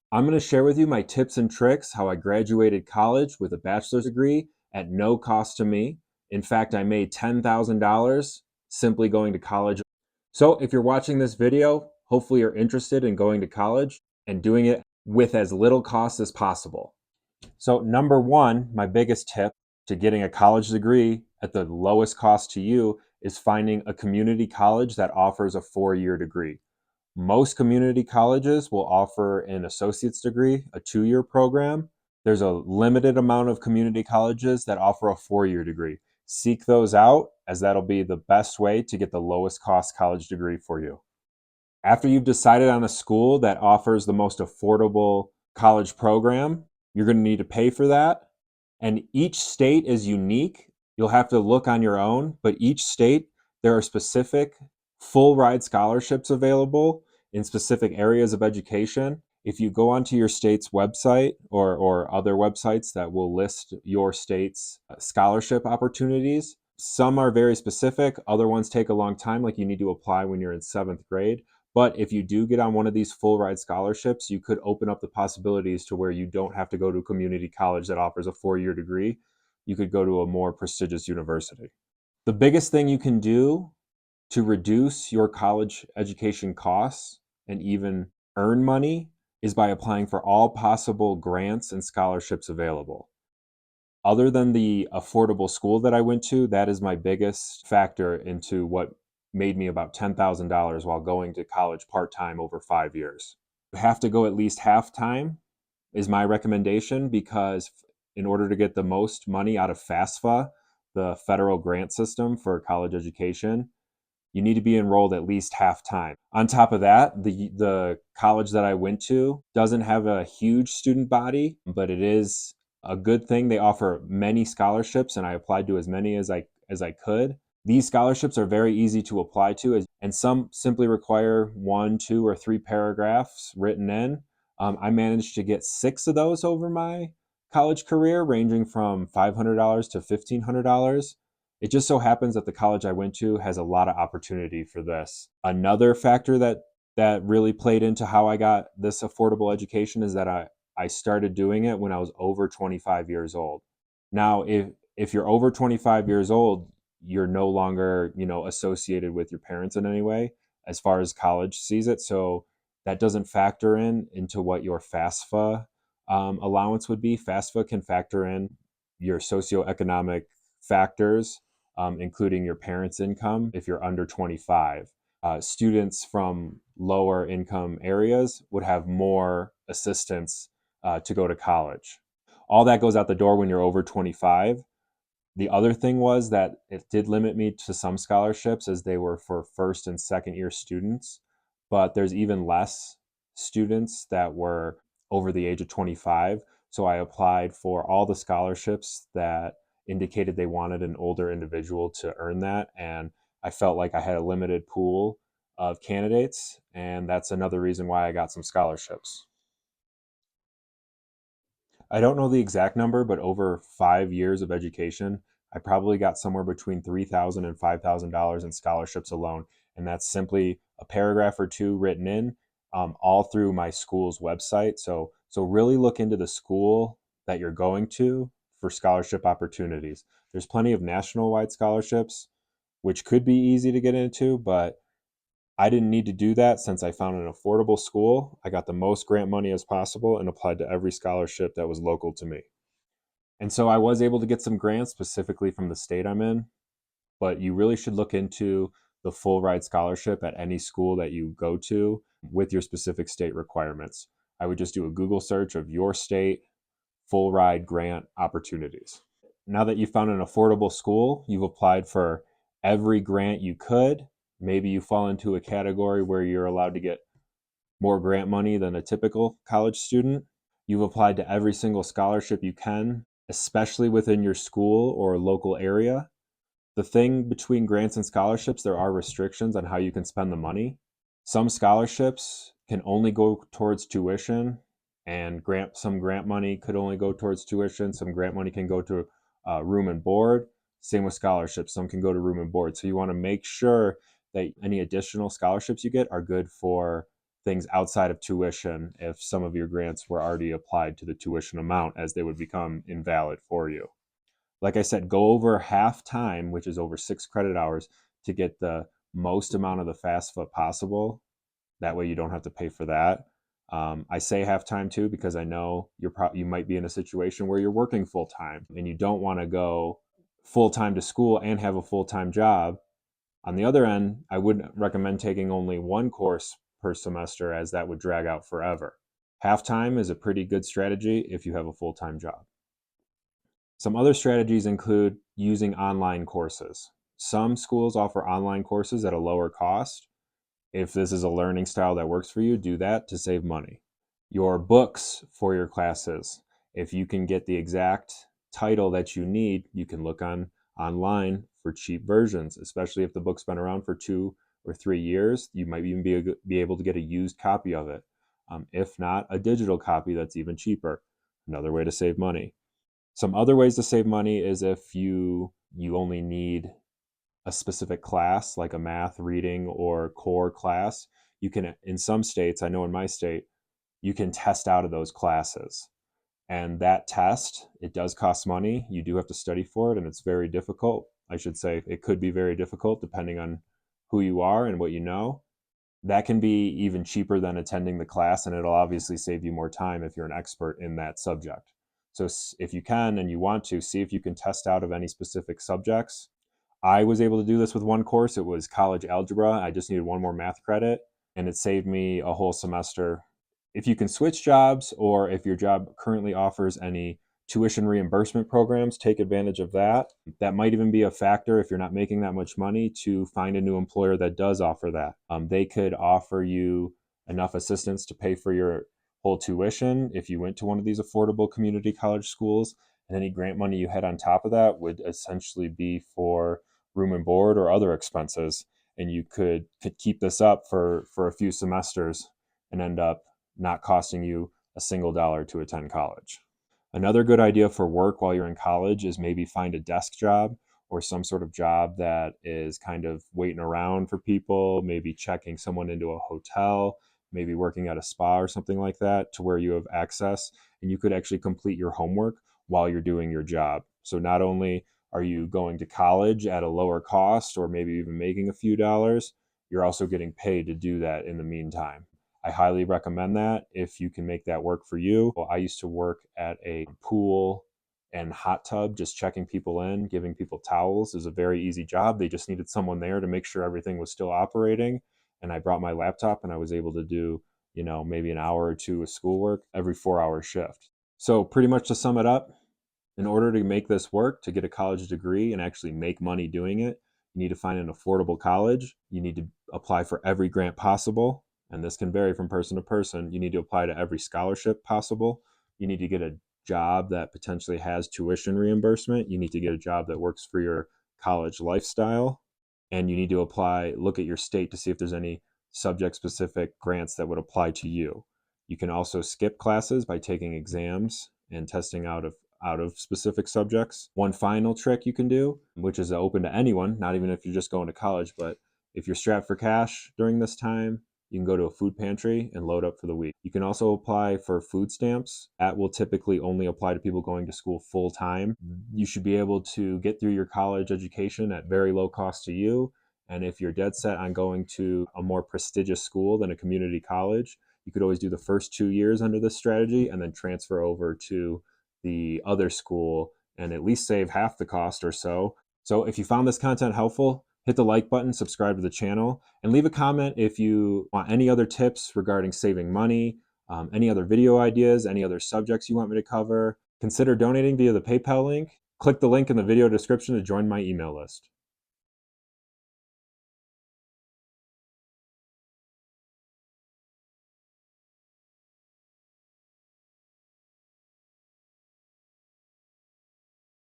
I'm going to share with you my tips and tricks how I graduated college with a bachelor's degree at no cost to me. In fact, I made $10,000 simply going to college. So if you're watching this video, hopefully you're interested in going to college and doing it with as little cost as possible. So number one, my biggest tip to getting a college degree at the lowest cost to you is finding a community college that offers a 4-year degree. Most community colleges will offer an associate's degree, a 2-year program. There's a limited amount of community colleges that offer a 4-year degree. Seek those out, as that'll be the best way to get the lowest cost college degree for you. After you've decided on a school that offers the most affordable college program, you're going to need to pay for that. And each state is unique. You'll have to look on your own, but each state, there are specific full ride scholarships available in specific areas of education. If you go onto your state's website or other websites that will list your state's scholarship opportunities, some are very specific, other ones take a long time, like you need to apply when you're in 7th grade. But if you do get on one of these full ride scholarships, you could open up the possibilities to where you don't have to go to a community college that offers a 4-year degree. You could go to a more prestigious university. The biggest thing you can do to reduce your college education costs and even earn money is by applying for all possible grants and scholarships available. Other than the affordable school that I went to, that is my biggest factor into what made me about $10,000 while going to college part-time over 5 years. You have to go at least half-time is my recommendation, because in order to get the most money out of FAFSA, the federal grant system for college education, you need to be enrolled at least half-time. On top of that, the college that I went to doesn't have a huge student body, but it is a good thing. They offer many scholarships, and I applied to as many as I could. These scholarships are very easy to apply to, and some simply require 1, 2, or 3 paragraphs written in. I managed to get 6 of those over my college career, ranging from $500 to $1,500. It just so happens that the college I went to has a lot of opportunity for this. Another factor that really played into how I got this affordable education is that I started doing it when I was over 25 years old. Now, if you're over 25 years old, you're no longer, associated with your parents in any way as far as college sees it. So that doesn't factor into what your FAFSA allowance would be. FAFSA can factor in your socioeconomic factors, including your parents' income if you're under 25. Students from lower income areas would have more assistance to go to college. All that goes out the door when you're over 25. The other thing was that it did limit me to some scholarships, as they were for first and second year students, but there's even less students that were over the age of 25. So I applied for all the scholarships that indicated they wanted an older individual to earn that. And I felt like I had a limited pool of candidates. And that's another reason why I got some scholarships. I don't know the exact number, but over 5 years of education, I probably got somewhere between $3,000 and $5,000 in scholarships alone. And that's simply a paragraph or two written in, all through my school's website. So really look into the school that you're going to for scholarship opportunities. There's plenty of national wide scholarships, which could be easy to get into, but I didn't need to do that since I found an affordable school. I got the most grant money as possible and applied to every scholarship that was local to me. And so I was able to get some grants specifically from the state I'm in, but you really should look into the full ride scholarship at any school that you go to with your specific state requirements. I would just do a Google search of your state full ride grant opportunities. Now that you found an affordable school, you've applied for every grant you could. Maybe you fall into a category where you're allowed to get more grant money than a typical college student. You've applied to every single scholarship you can, especially within your school or local area. The thing between grants and scholarships, there are restrictions on how you can spend the money. Some scholarships can only go towards tuition, and some grant money could only go towards tuition. Some grant money can go to room and board. Same with scholarships. Some can go to room and board. So you want to make sure that any additional scholarships you get are good for things outside of tuition if some of your grants were already applied to the tuition amount, as they would become invalid for you. Like I said, go over half time, which is over 6 credit hours, to get the most amount of the FAFSA possible. That way you don't have to pay for that. I say half time too because I know you might be in a situation where you're working full time and you don't want to go full time to school and have a full time job. On the other end, I would recommend taking only one course per semester, as that would drag out forever. Half time is a pretty good strategy if you have a full time job. Some other strategies include using online courses. Some schools offer online courses at a lower cost. If this is a learning style that works for you, do that to save money. Your books for your classes. If you can get the exact title that you need, you can look online for cheap versions, especially if the book's been around for 2 or 3 years. You might even be able to get a used copy of it. If not, a digital copy that's even cheaper. Another way to save money. Some other ways to save money is if you only need a specific class, like a math, reading, or core class. You can, in some states, I know in my state, you can test out of those classes. And that test, it does cost money. You do have to study for it, and it's very difficult. I should say it could be very difficult depending on who you are and what you know. That can be even cheaper than attending the class, and it'll obviously save you more time if you're an expert in that subject. So if you can and you want to, see if you can test out of any specific subjects. I was able to do this with one course. It was college algebra. I just needed one more math credit, and it saved me a whole semester. If you can switch jobs, or if your job currently offers any tuition reimbursement programs, take advantage of that. That might even be a factor if you're not making that much money to find a new employer that does offer that. They could offer you enough assistance to pay for your whole tuition if you went to one of these affordable community college schools, and any grant money you had on top of that would essentially be for room and board or other expenses. And you could keep this up for a few semesters and end up not costing you a single dollar to attend college. Another good idea for work while you're in college is maybe find a desk job or some sort of job that is kind of waiting around for people, maybe checking someone into a hotel, maybe working at a spa or something like that, to where you have access and you could actually complete your homework while you're doing your job. So not only are you going to college at a lower cost or maybe even making a few dollars, you're also getting paid to do that in the meantime. I highly recommend that if you can make that work for you. Well, I used to work at a pool and hot tub, just checking people in, giving people towels. Is a very easy job. They just needed someone there to make sure everything was still operating. And I brought my laptop and I was able to do, maybe an hour or two of schoolwork every 4-hour shift. So pretty much to sum it up, in order to make this work, to get a college degree and actually make money doing it, you need to find an affordable college. You need to apply for every grant possible, and this can vary from person to person. You need to apply to every scholarship possible. You need to get a job that potentially has tuition reimbursement. You need to get a job that works for your college lifestyle. And you need to look at your state to see if there's any subject specific grants that would apply to you. You can also skip classes by taking exams and testing out of specific subjects. One final trick you can do, which is open to anyone, not even if you're just going to college, but if you're strapped for cash during this time, you can go to a food pantry and load up for the week. You can also apply for food stamps. That will typically only apply to people going to school full time. You should be able to get through your college education at very low cost to you. And if you're dead set on going to a more prestigious school than a community college, you could always do the first 2 years under this strategy and then transfer over to the other school and at least save half the cost or so. So if you found this content helpful, hit the like button, subscribe to the channel, and leave a comment if you want any other tips regarding saving money, any other video ideas, any other subjects you want me to cover. Consider donating via the PayPal link. Click the link in the video description to join my email list.